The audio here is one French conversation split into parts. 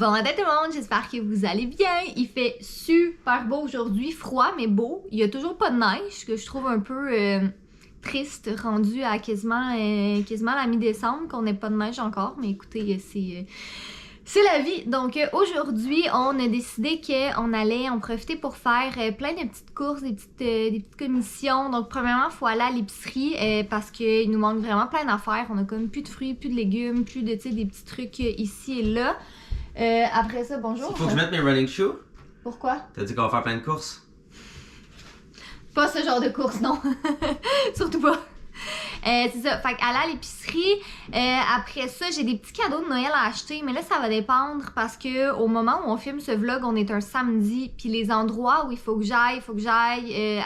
Bon matin tout le monde, j'espère que vous allez bien. Il fait super beau aujourd'hui, froid mais beau. Il y a toujours pas de neige, que je trouve un peu triste, rendu à quasiment la mi-décembre qu'on n'ait pas de neige encore. Mais écoutez, c'est la vie. Donc aujourd'hui, on a décidé qu'on allait en profiter pour faire plein de petites courses, des petites commissions. Donc premièrement, il faut aller à l'épicerie parce qu'il nous manque vraiment plein d'affaires. On a comme plus de fruits, plus de légumes, plus de des petits trucs ici et là. Après ça, bonjour. Faut que je mette mes running shoes. Pourquoi? T'as dit qu'on va faire plein de courses? Pas ce genre de course, non. Surtout pas. C'est ça, fait qu'aller à l'épicerie, après ça, j'ai des petits cadeaux de Noël à acheter, mais là, ça va dépendre parce que au moment où on filme ce vlog, on est un samedi, puis les endroits où il faut que j'aille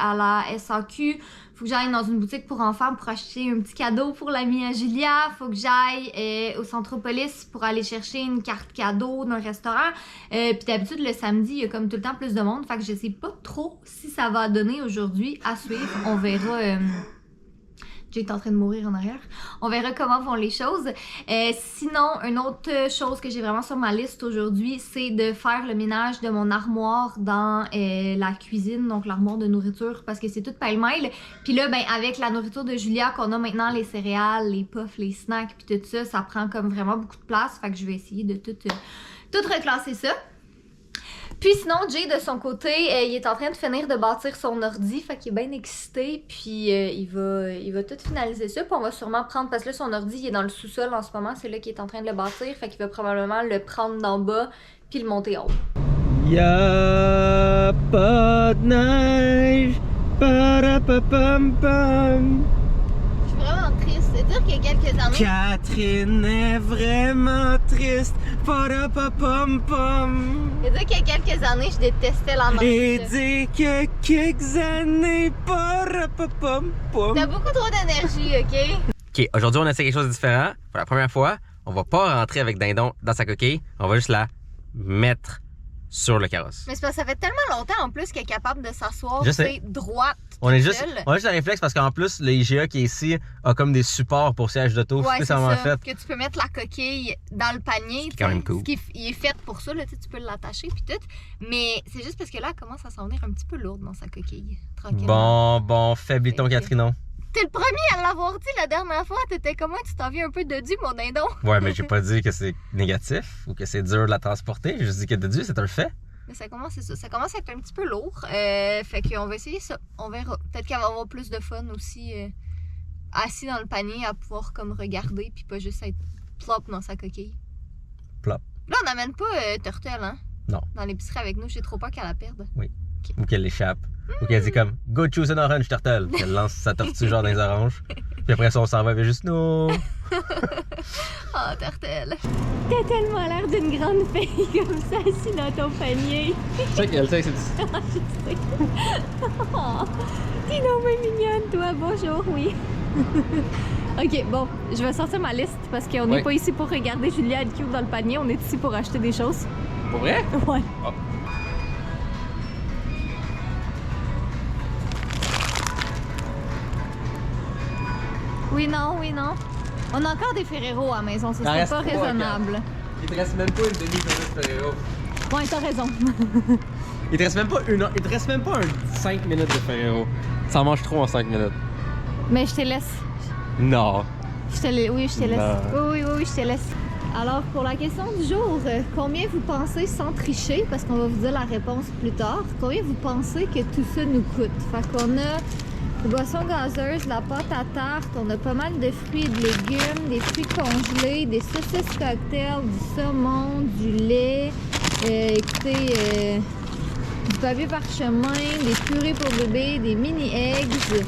à la SAQ, faut que j'aille dans une boutique pour enfants pour acheter un petit cadeau pour l'amie à Julia, faut que j'aille au Centropolis pour aller chercher une carte cadeau d'un restaurant, puis d'habitude, le samedi, il y a comme tout le temps plus de monde, fait que je sais pas trop si ça va donner aujourd'hui, à suivre, on verra... Jay est en train de mourir en arrière. On verra comment vont les choses. Sinon, une autre chose que j'ai vraiment sur ma liste aujourd'hui, c'est de faire le ménage de mon armoire dans la cuisine, donc l'armoire de nourriture, parce que c'est tout pêle-mêle. Puis là, ben avec la nourriture de Julia qu'on a maintenant, les céréales, les puffs, les snacks, puis tout ça, ça prend comme vraiment beaucoup de place. Fait que je vais essayer de tout reclasser ça. Puis sinon, Jay, de son côté, il est en train de finir de bâtir son ordi, fait qu'il est bien excité, puis il va tout finaliser ça, puis on va sûrement prendre, parce que là, son ordi, il est dans le sous-sol en ce moment, c'est là qu'il est en train de le bâtir, fait qu'il va probablement le prendre d'en bas, puis le monter en haut. Y'a pas de neige, parapapam-pam. Je suis vraiment triste, c'est dire qu'il y a quelques années... Catherine est vraiment triste, parapapam-pam. C'est dire qu'il y a quelques années, je détestais la neige. Et dit que quelques années, parapapam-pam. T'as beaucoup trop d'énergie, ok? Ok, aujourd'hui on essaie quelque chose de différent. Pour la première fois, on va pas rentrer avec Dindon dans sa coquille, on va juste la mettre sur le carrosse. Mais c'est parce que ça fait tellement longtemps en plus qu'elle est capable de s'asseoir, c'est droite. On a juste un réflexe parce qu'en plus, le IGA qui est ici a comme des supports pour siège d'auto. Ouais, c'est ça. Fait. Que tu peux mettre la coquille dans le panier. C'est quand même cool. Il est fait pour ça, là, tu peux l'attacher puis tout. Mais c'est juste parce que là, elle commence à s'en venir un petit peu lourde dans sa coquille. Tranquillement. Bon, faibliton Catherinon. T'es le premier à l'avoir dit la dernière fois. T'étais comment? Tu t'en viens un peu de dû, mon dindon? Ouais, mais j'ai pas dit que c'est négatif ou que c'est dur de la transporter. J'ai juste dit que de dû, c'est un fait. Mais ça commence à être un petit peu lourd. Fait qu'on va essayer ça. On verra. Peut-être qu'elle va avoir plus de fun aussi assis dans le panier à pouvoir comme regarder puis pas juste être plop dans sa coquille. Plop. Là, on n'amène pas Turtle, hein? Non. Dans l'épicerie avec nous. J'ai trop peur qu'elle la perde. Oui. Okay. Ou qu'elle l'échappe. Ou qu'elle dit comme Go choose an orange, Turtle. Qu'elle lance sa tortue genre dans les oranges. Puis après ça, on s'en va avec juste non. Oh, Turtle. T'as tellement l'air d'une grande fille comme ça, assis dans ton panier. C'est qu'elle sait que c'est. Je sais. Oh, t'es donc bien mignonne, toi. Bonjour, oui. Ok, bon, je vais sortir ma liste parce qu'on n'est pas ici pour regarder Julia être cute dans le panier, on est ici pour acheter des choses. Pour vrai? Ouais. Oh. Oui, non. On a encore des Ferrero à la maison, ça serait pas raisonnable. Il te reste même pas une demi-journée de Ferrero. Ouais, t'as raison. Il te reste même pas une heure. Il te reste même pas 5 minutes de Ferrero. Ça en mange trop en 5 minutes. Mais je te laisse. Non. Oui, je te laisse. Non. Oui, je te laisse. Alors, pour la question du jour, combien vous pensez, sans tricher, parce qu'on va vous dire la réponse plus tard, combien vous pensez que tout ça nous coûte? Fait qu'on a des boissons gazeuses, la pâte à tarte, on a pas mal de fruits et de légumes, des fruits congelés, des saucisses cocktail, du saumon, du lait, écoutez, du papier parchemin, des purées pour bébé, des mini-eggs.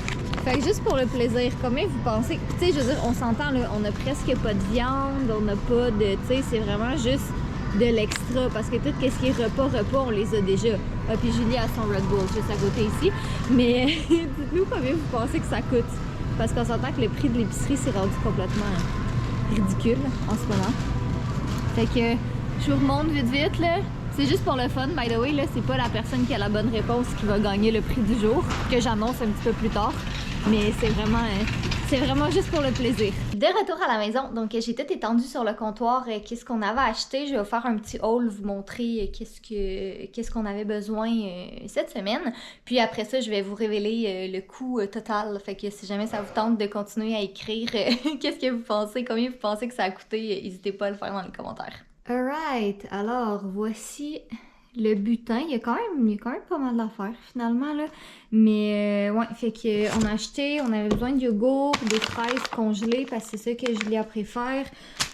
Fait que juste pour le plaisir, combien vous pensez? Tu sais, je veux dire, on s'entend là, on a presque pas de viande, on n'a pas de... Tu sais, c'est vraiment juste de l'extra parce que tout ce qui est repas, on les a déjà. Ah, puis Julie a son Red Bull juste à côté ici. Mais dites-nous combien vous pensez que ça coûte. Parce qu'on s'entend que le prix de l'épicerie s'est rendu complètement ridicule en ce moment. Fait que je vous remonte vite là. C'est juste pour le fun, by the way, là, c'est pas la personne qui a la bonne réponse qui va gagner le prix du jour, que j'annonce un petit peu plus tard. Mais c'est vraiment C'est vraiment juste pour le plaisir. De retour à la maison, donc j'ai tout étendu sur le comptoir, qu'est-ce qu'on avait acheté. Je vais vous faire un petit haul, vous montrer qu'est-ce qu'on avait besoin cette semaine. Puis après ça, je vais vous révéler le coût total. Fait que si jamais ça vous tente de continuer à écrire qu'est-ce que vous pensez, combien vous pensez que ça a coûté, n'hésitez pas à le faire dans les commentaires. Alright, alors voici le butin. Il y a quand même pas mal d'affaires finalement là. Mais ouais, fait que on a acheté, on avait besoin de yogourt, des fraises congelées parce que c'est ça que Julia préfère.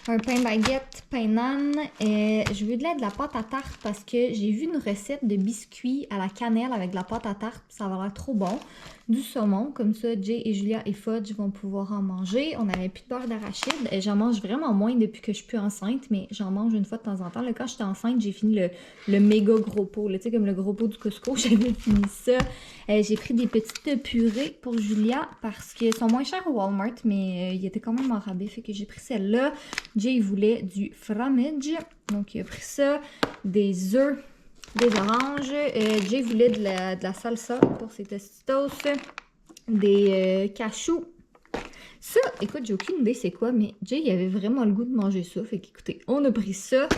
Un pain baguette, pain nan. Je veux de la pâte à tarte parce que j'ai vu une recette de biscuits à la cannelle avec de la pâte à tarte. Ça va l'air trop bon. Du saumon, comme ça, Jay et Julia et Fudge vont pouvoir en manger. On n'avait plus de beurre d'arachide. J'en mange vraiment moins depuis que je suis plus enceinte, mais j'en mange une fois de temps en temps. Là, quand j'étais enceinte, j'ai fini le méga gros pot. Tu sais, comme le gros pot du Costco, j'avais fini ça. J'ai pris des petites purées pour Julia parce qu'elles sont moins chères au Walmart, mais ils étaient quand même en rabais. Fait que j'ai pris celle-là. Jay, il voulait du fromage. Donc, il a pris ça. Des œufs. Des oranges. Jay voulait de la salsa pour ses tostitos. Des cachous. Ça, écoute, j'ai aucune idée c'est quoi, mais Jay, il avait vraiment le goût de manger ça. Fait qu'écoutez, on a pris ça.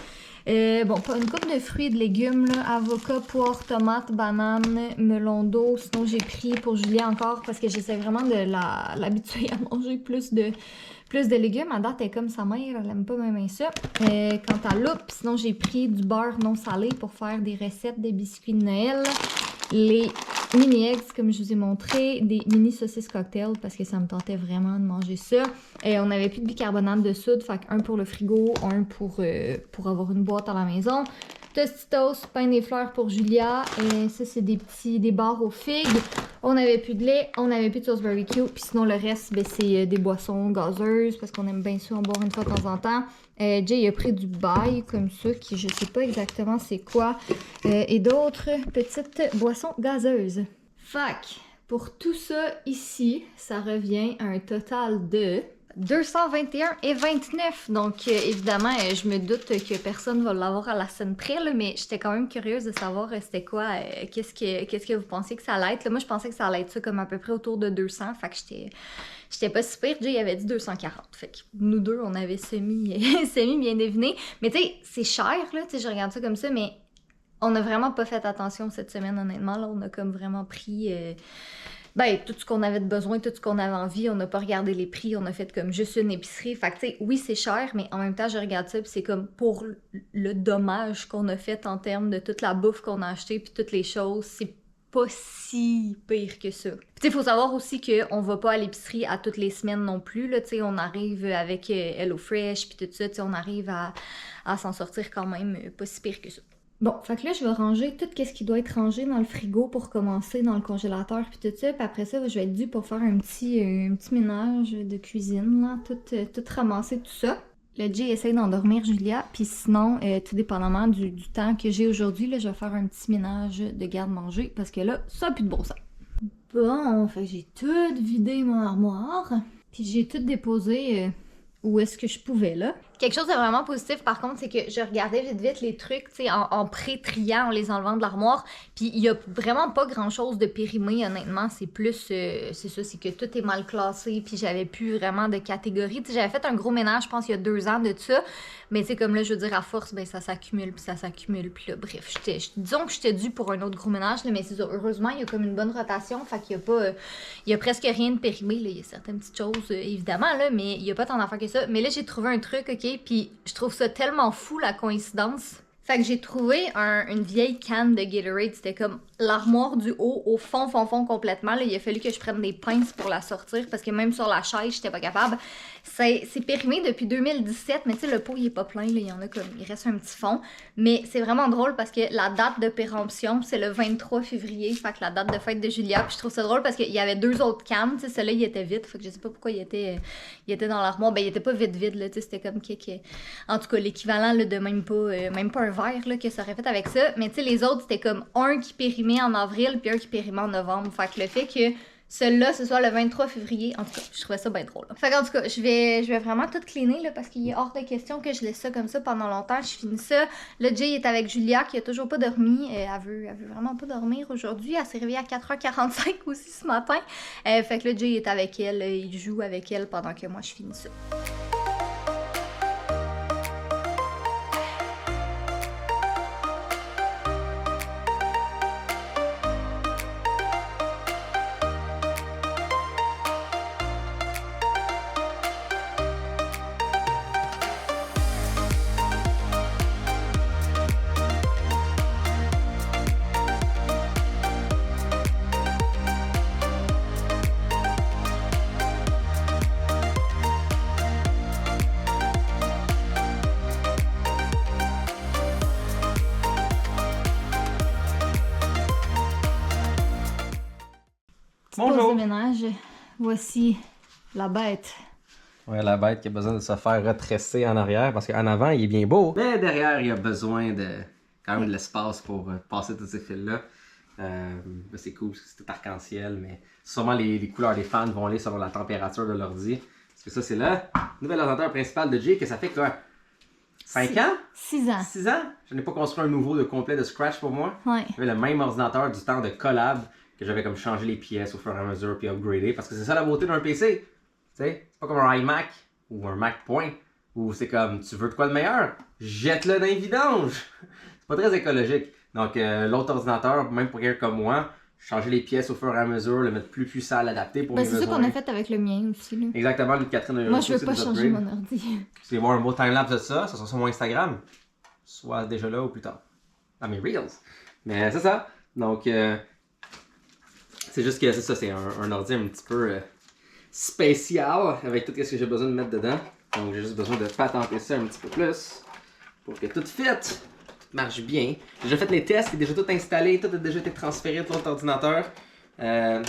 Bon, pas une couple de fruits et de légumes, là. Avocat, poire, tomate, banane, melon d'eau. Sinon, j'ai pris pour Julia encore parce que j'essaie vraiment de l'habituer à manger plus de légumes. À date, elle est comme sa mère, elle aime pas même ça. Quant à l'oup, sinon j'ai pris du beurre non salé pour faire des recettes de biscuits de Noël. Les mini eggs, comme je vous ai montré, des mini saucisses cocktail parce que ça me tentait vraiment de manger ça. On n'avait plus de bicarbonate de soude, fait un pour le frigo, un pour avoir une boîte à la maison. Tostitos, pain des fleurs pour Julia. Ça, c'est des barres aux figues. On n'avait plus de lait, on n'avait plus de sauce barbecue. Puis sinon, le reste, ben, c'est des boissons gazeuses parce qu'on aime bien ça en boire une fois de temps en temps. Jay a pris du bail comme ça, qui je sais pas exactement c'est quoi. Et d'autres petites boissons gazeuses. Fac, pour tout ça ici, ça revient à un total de 221,29. Donc, évidemment, je me doute que personne va l'avoir à la scène près, là, mais j'étais quand même curieuse de savoir c'était quoi, qu'est-ce que vous pensiez que ça allait être. Là, moi, je pensais que ça allait être ça comme à peu près autour de 200, fait que j'étais pas si pire. Jay, il avait dit 240, fait que nous deux, on avait semi bien deviné. Mais tu sais, c'est cher, là, tu sais, je regarde ça comme ça, mais on a vraiment pas fait attention cette semaine, honnêtement, là, on a comme vraiment pris... tout ce qu'on avait de besoin, tout ce qu'on avait envie, on n'a pas regardé les prix, on a fait comme juste une épicerie. Fait que, tu sais, oui, c'est cher, mais en même temps, je regarde ça, puis c'est comme pour le dommage qu'on a fait en termes de toute la bouffe qu'on a achetée, puis toutes les choses, c'est pas si pire que ça. Puis, tu sais, il faut savoir aussi qu'on va pas à l'épicerie à toutes les semaines non plus, là, tu sais, on arrive avec HelloFresh, puis tout ça, tu sais, on arrive à s'en sortir quand même pas si pire que ça. Bon, fait que là, je vais ranger tout ce qui doit être rangé dans le frigo pour commencer, dans le congélateur puis tout ça. Puis après ça, je vais être due pour faire un petit ménage de cuisine, là, tout ramasser, tout ça. Le Jay essaye d'endormir Julia, puis sinon, tout dépendamment du temps que j'ai aujourd'hui, là, je vais faire un petit ménage de garde-manger parce que là, ça n'a plus de bon sens. Bon, fait que j'ai tout vidé mon armoire, puis j'ai tout déposé où est-ce que je pouvais, là. Quelque chose de vraiment positif, par contre, c'est que je regardais vite les trucs, tu sais, en pré-triant, en les enlevant de l'armoire, puis il y a vraiment pas grand-chose de périmé, honnêtement, c'est plus, c'est ça, c'est que tout est mal classé, puis j'avais plus vraiment de catégorie, tu sais, j'avais fait un gros ménage, je pense, il y a 2 ans de ça, mais tu sais, comme là, je veux dire, à force, ben ça s'accumule, puis là, bref, disons que j'étais due pour un autre gros ménage, là, mais c'est ça, heureusement, il y a comme une bonne rotation, fait qu'il y a pas, il y a presque rien de périmé, là, il y a certaines petites choses, évidemment, là, mais il y a pas tant d'affaires que ça, mais là, j'ai trouvé un truc, ok, puis je trouve ça tellement fou la coïncidence. Fait que j'ai trouvé une vieille canne de Gatorade, c'était comme l'armoire du haut au fond complètement. Là, il a fallu que je prenne des pinces pour la sortir parce que même sur la chaise, j'étais pas capable. C'est périmé depuis 2017, mais tu sais, le pot, il est pas plein, là, il y en a comme, il reste un petit fond. Mais c'est vraiment drôle parce que la date de péremption, c'est le 23 février, fait que la date de fête de Julia. Puis je trouve ça drôle parce qu'il y avait 2 autres cannes, tu sais, celui-là, il était vide, fait que je sais pas pourquoi il était dans l'armoire. Ben, il était pas vide, là, tu sais, c'était comme en tout cas, l'équivalent, là, de même pas un verre, là, que ça aurait fait avec ça. Mais tu sais, les autres, c'était comme un qui périmait en avril, puis un qui périmait en novembre. Fait que le fait que celui-là, ce soit le 23 février. En tout cas, je trouvais ça bien drôle. Fait qu'en tout cas, je vais vraiment tout cleaner là, parce qu'il est hors de question que je laisse ça comme ça pendant longtemps. Je finis ça. Là, Jay est avec Julia qui a toujours pas dormi. Elle veut vraiment pas dormir aujourd'hui. Elle s'est réveillée à 4h45 aussi ce matin. Fait que là, Jay est avec elle. Il joue avec elle pendant que moi je finis ça. Bonjour. Pause de ménage. Voici la bête. Ouais, la bête qui a besoin de se faire retresser en arrière parce qu'en avant, il est bien beau. Mais derrière, il a besoin de quand même de l'espace pour passer tous ces fils-là. C'est cool parce que c'est tout arc-en-ciel, mais sûrement les couleurs des fans vont aller selon la température de l'ordi. Parce que ça, c'est le nouvel ordinateur principal de Jay, que ça fait quoi? 5 ans? 6 ans. 6 ans? Je n'ai pas construit un nouveau de complet de scratch pour moi. Ouais. J'avais le même ordinateur du temps de collab que j'avais comme changé les pièces au fur et à mesure puis upgradé parce que c'est ça la beauté d'un PC. Tu sais, c'est pas comme un iMac ou un Mac Point où c'est comme tu veux de quoi de meilleur? Jette-le dans les vidanges! C'est pas très écologique. Donc l'autre ordinateur, même pour quelqu'un comme moi, changer les pièces au fur et à mesure, le mettre plus puissant, l'adapter pour mes besoins. C'est ça qu'on a fait avec le mien aussi. Là. Exactement, lui Catherine a eu Moi, je veux pas changer mon ordi. Si vous voulez voir un beau timelapse de ça sera sur mon Instagram. Soit déjà là ou plus tard. Dans mes Reels. Mais c'est ça. Donc, c'est juste que c'est ça, c'est un ordi un petit peu spécial avec tout ce que j'ai besoin de mettre dedans. Donc, j'ai juste besoin de patenter ça un petit peu plus pour que tout fit, tout marche bien. J'ai déjà fait les tests, c'est déjà tout installé, tout a déjà été transféré de l'autre ordinateur.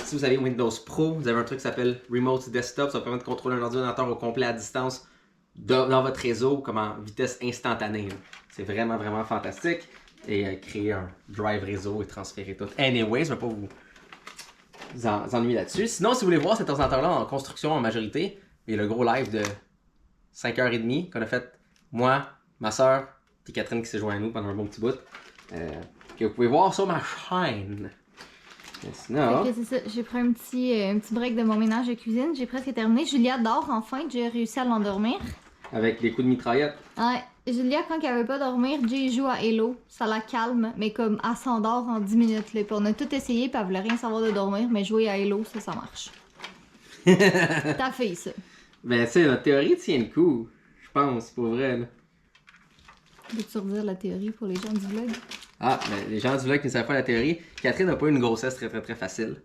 Si vous avez Windows Pro, vous avez un truc qui s'appelle Remote Desktop, ça va permettre de contrôler un ordinateur au complet à distance dans votre réseau comme en vitesse instantanée. C'est vraiment, vraiment fantastique. Et créer un drive réseau et transférer tout. Anyways, je ne vais pas vous ennuyer là-dessus. Sinon, si vous voulez voir cet ordinateur-là en construction en majorité, il y a le gros live de 5h30 qu'on a fait, moi, ma soeur, et Catherine qui s'est joint à nous pendant un bon petit bout. Que vous pouvez voir sur ma chaîne. Mais sinon... C'est ça, j'ai pris un petit break de mon ménage de cuisine. J'ai presque terminé. Julia dort enfin, j'ai réussi à l'endormir. Avec des coups de mitraillette. Ouais, Julia, quand elle veut pas dormir, Jay joue à Halo. Ça la calme, mais comme elle s'endort en 10 minutes. Là. Puis on a tout essayé, puis elle voulait rien savoir de dormir, mais jouer à Halo, ça marche. Ta fille, ça. Ben, tu sais, notre théorie tient le coup. Je pense, pour vrai. Là. Veux-tu redire la théorie pour les gens du vlog? Ah, ben, les gens du vlog qui ne savent pas la théorie, Catherine n'a pas eu une grossesse très très très facile.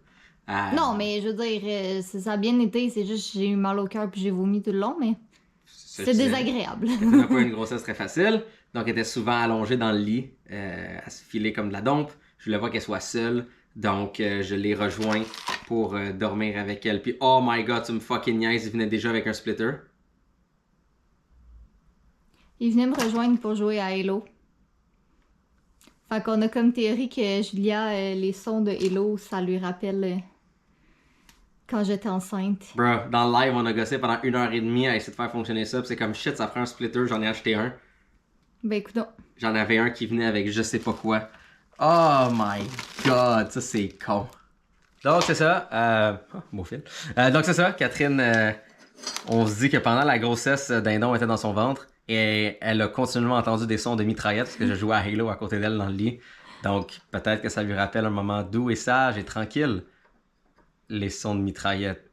Non, mais je veux dire, ça a bien été, c'est juste j'ai eu mal au cœur puis j'ai vomi tout le long, mais c'est désagréable. Catherine n'a pas eu une grossesse très facile, donc elle était souvent allongée dans le lit, à se filer comme de la dompe. Je voulais pas qu'elle soit seule, donc je l'ai rejoint pour dormir avec elle. Puis oh my god, tu me fucking niaises, il venait déjà avec un splitter. Il venait me rejoindre pour jouer à Halo. Fait qu'on a comme théorie que Julia, les sons de Halo, ça lui rappelle quand j'étais enceinte. Bro, dans le live, on a gossé pendant 1h30 à essayer de faire fonctionner ça. Pis c'est comme shit, ça prend un splitter, j'en ai acheté un. Ben écoute. J'en avais un qui venait avec je sais pas quoi. Oh my god, ça c'est con. Donc c'est ça. Beau fil. Donc c'est ça, Catherine, on se dit que pendant la grossesse, Dindon était dans son ventre. Et elle a continuellement entendu des sons de mitraillette parce que je jouais à Halo à côté d'elle dans le lit. Donc, peut-être que ça lui rappelle un moment doux et sage et tranquille. Les sons de mitraillette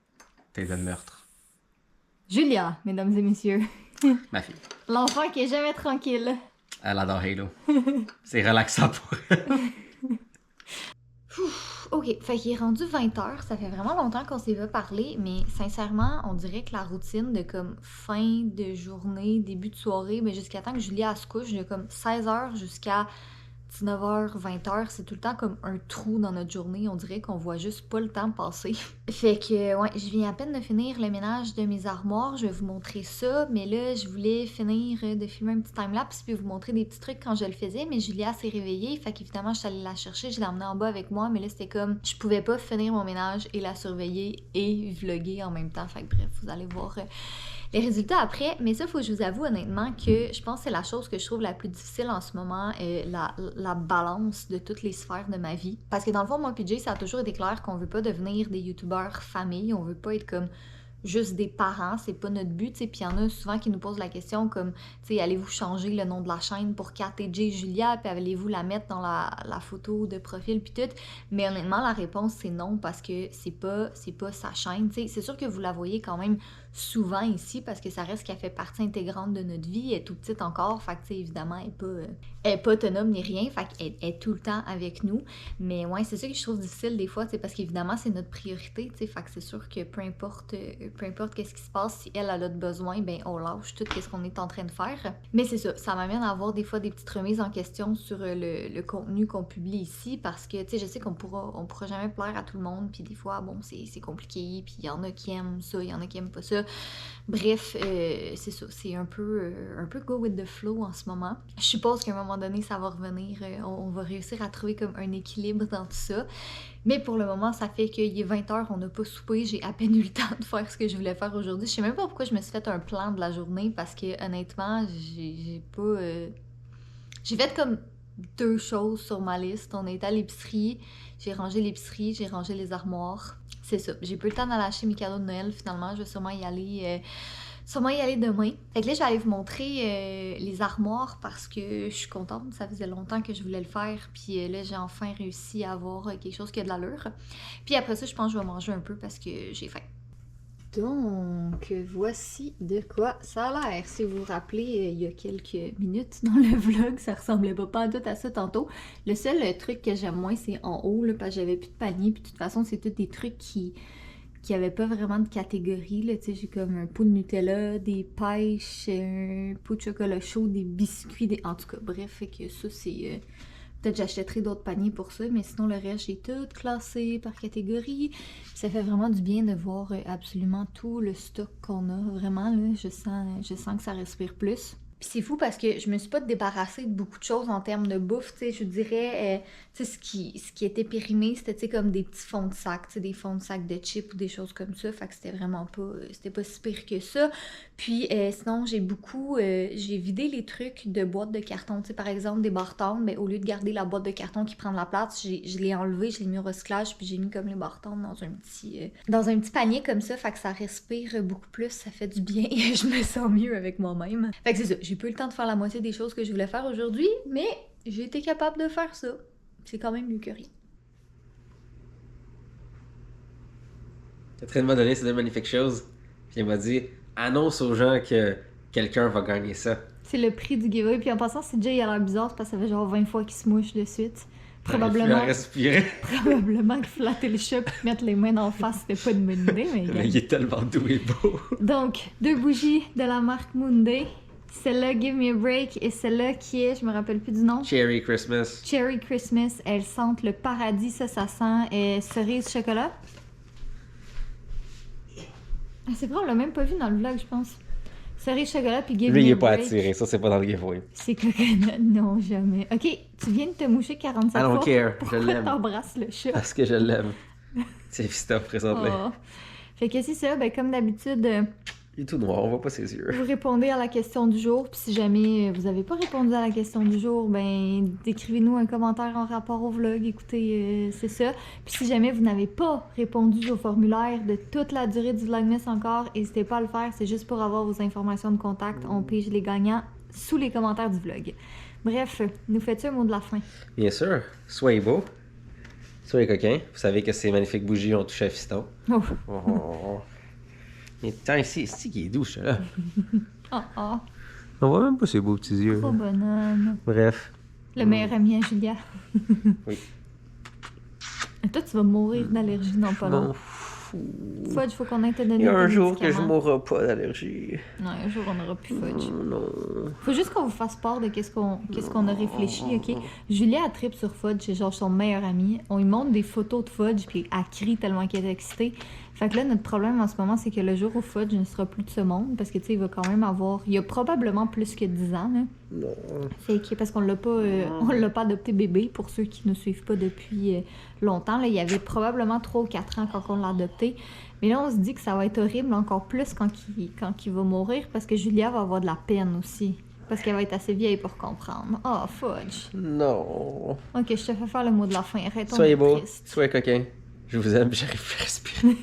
et de meurtre. Julia, mesdames et messieurs. Ma fille. L'enfant qui est jamais tranquille. Elle adore Halo. C'est relaxant pour elle. Ok, fait qu'il est rendu 20h, ça fait vraiment longtemps qu'on s'est pas parlé, mais sincèrement, on dirait que la routine de comme fin de journée, début de soirée, mais jusqu'à temps que Julia se couche, de comme 16h jusqu'à 19h, 20h, c'est tout le temps comme un trou dans notre journée. On dirait qu'on voit juste pas le temps passer. Fait que, ouais, je viens à peine de finir le ménage de mes armoires. Je vais vous montrer ça. Mais là, je voulais finir de filmer un petit timelapse puis vous montrer des petits trucs quand je le faisais. Mais Julia s'est réveillée. Fait qu'évidemment, je suis allée la chercher. Je l'ai emmenée en bas avec moi. Mais là, c'était comme, je pouvais pas finir mon ménage et la surveiller et vlogger en même temps. Fait que bref, vous allez voir les résultats après, mais ça, faut que je vous avoue honnêtement que je pense que c'est la chose que je trouve la plus difficile en ce moment, la balance de toutes les sphères de ma vie. Parce que dans le fond, moi et Jay, ça a toujours été clair qu'on veut pas devenir des youtubeurs famille, on veut pas être comme juste des parents, c'est pas notre but, tu sais. Puis il y en a souvent qui nous posent la question comme, tu sais, allez-vous changer le nom de la chaîne pour Kat et Jay Julia, puis allez-vous la mettre dans la photo de profil, puis tout. Mais honnêtement, la réponse, c'est non, parce que c'est pas sa chaîne, tu sais. C'est sûr que vous la voyez quand même souvent ici, parce que ça reste qu'elle fait partie intégrante de notre vie, elle est tout petite encore, fait que, tu sais, évidemment, elle est pas autonome ni rien, fait qu'elle est tout le temps avec nous. Mais ouais, c'est ça que je trouve difficile des fois, tu sais, parce qu'évidemment, c'est notre priorité, tu sais, fait que c'est sûr que peu importe qu'est-ce qui se passe, si elle a d'autres besoins, ben on lâche tout ce qu'on est en train de faire. Mais c'est ça m'amène à avoir des fois des petites remises en question sur le contenu qu'on publie ici, parce que, tu sais, je sais qu'on pourra jamais plaire à tout le monde, puis des fois, bon, c'est compliqué, puis il y en a qui aiment ça, il y en a qui aiment pas ça. Bref, c'est ça, c'est un peu go with the flow en ce moment. Je suppose qu'à un moment donné, ça va revenir, on va réussir à trouver comme un équilibre dans tout ça. Mais pour le moment, ça fait qu'il est 20h, on n'a pas soupé, j'ai à peine eu le temps de faire ce que je voulais faire aujourd'hui. Je sais même pas pourquoi je me suis fait un plan de la journée, parce que honnêtement, j'ai pas... J'ai fait comme 2 choses sur ma liste. On est à l'épicerie, j'ai rangé l'épicerie, j'ai rangé les armoires. C'est ça, j'ai pas eu le temps d'aller acheter mes cadeaux de Noël finalement, je vais sûrement y aller demain. Fait que là, je vais aller vous montrer les armoires parce que je suis contente. Ça faisait longtemps que je voulais le faire. Puis là, j'ai enfin réussi à avoir quelque chose qui a de l'allure. Puis après ça, je pense que je vais manger un peu parce que j'ai faim. Donc, voici de quoi ça a l'air. Si vous vous rappelez, il y a quelques minutes dans le vlog, ça ressemblait pas tout à ça tantôt. Le seul truc que j'aime moins, c'est en haut, là, parce que j'avais plus de panier. Puis de toute façon, c'est tous des trucs qui avait pas vraiment de catégorie, là, tu sais, j'ai comme un pot de Nutella, des pêches, un pot de chocolat chaud, des biscuits, en tout cas, bref, fait que ça, c'est... Peut-être j'achèterai d'autres paniers pour ça, mais sinon, le reste, j'ai tout classé par catégorie. Puis ça fait vraiment du bien de voir absolument tout le stock qu'on a, vraiment, là, je sens que ça respire plus. Puis c'est fou parce que je me suis pas débarrassée de beaucoup de choses en termes de bouffe, tu sais, je dirais, tu sais, ce qui était périmé, c'était, tu sais, comme des petits fonds de sac, tu sais, des fonds de sac de chips ou des choses comme ça, fait que c'était vraiment pas, c'était pas si pire que ça. Puis sinon, j'ai vidé les trucs de boîtes de carton, tu sais, par exemple, des bartons, mais au lieu de garder la boîte de carton qui prend de la place, je l'ai enlevé, je l'ai mis au recyclage, puis j'ai mis comme les bartons dans un petit panier comme ça, fait que ça respire beaucoup plus, ça fait du bien, je me sens mieux avec moi-même. Fait que c'est ça, j'ai pas eu le temps de faire la moitié des choses que je voulais faire aujourd'hui, mais j'ai été capable de faire ça. C'est quand même mieux que rien. Catherine m'a donné ces 2 magnifiques choses, puis elle m'a dit annonce aux gens que quelqu'un va gagner ça. C'est le prix du giveaway, puis en passant, c'est déjà, il a l'air bizarre parce que ça fait genre 20 fois qu'il se mouche de suite. Probablement que flatter le chat et mettre les mains en face, c'était pas une bonne idée, mais il est tellement doux et beau. Donc, 2 bougies de la marque Moonday. Celle-là, Give Me a Break, et celle-là qui est, je me rappelle plus du nom. Cherry Christmas. Cherry Christmas. Elles sentent le paradis, ça sent cerise chocolat. C'est vrai, on l'a même pas vu dans le vlog, je pense. Cerise chocolat puis Give Me a Break. Lui, il est pas attiré, ça c'est pas dans le giveaway. C'est coconut, non, jamais. Ok, tu viens de te moucher 47 fois. I don't care, Pourquoi je l'aime. t'embrasses le chat? Parce que je l'aime. C'est Vista, présente-le. Oh. Fait que c'est ça, ben comme d'habitude... Il est tout noir, on voit pas ses yeux. Vous répondez à la question du jour, puis si jamais vous n'avez pas répondu à la question du jour, ben décrivez-nous un commentaire en rapport au vlog, écoutez, c'est ça. Puis si jamais vous n'avez pas répondu au formulaire de toute la durée du Vlogmas encore, n'hésitez pas à le faire, c'est juste pour avoir vos informations de contact. On pige les gagnants sous les commentaires du vlog. Bref, nous faites-tu un mot de la fin? Bien sûr, soyez beaux, soyez coquins. Vous savez que ces magnifiques bougies ont touché à Fiston. Oh. Oh. Mais tant ici, c'est qui est doux, ce là. On voit même pas ses beaux petits yeux. Trop bonhomme. Bref. Le meilleur ami à Julia. Oui. Et toi, tu vas mourir d'allergie dans pas long. fou. Fudge, faut qu'on aille te donner Il y a un des jour que je médicaments. mourrai pas d'allergie. Non, un jour, on n'aura plus Fudge. Non. Faut juste qu'on vous fasse part de qu'est-ce qu'on a réfléchi, ok? Julia, elle tripe sur Fudge, c'est genre son meilleur ami. On lui montre des photos de Fudge, puis elle crie tellement qu'elle est excitée. Fait que là, notre problème en ce moment, c'est que le jour où Fudge ne sera plus de ce monde, parce que, tu sais, il va quand même avoir... Il y a probablement plus que 10 ans, là. Non. Fait que, parce qu'on l'a pas adopté bébé, pour ceux qui ne suivent pas depuis longtemps. Là, il y avait probablement 3 ou 4 ans quand on l'a adopté. Mais là, on se dit que ça va être horrible encore plus quand il va mourir, parce que Julia va avoir de la peine aussi. Parce qu'elle va être assez vieille pour comprendre. Oh, Fudge. Non. Ok, je te fais faire le mot de la fin. Arrêtons Soyez d'être beau, triste. soyez coquin. Je vous aime, j'arrive plus à respirer.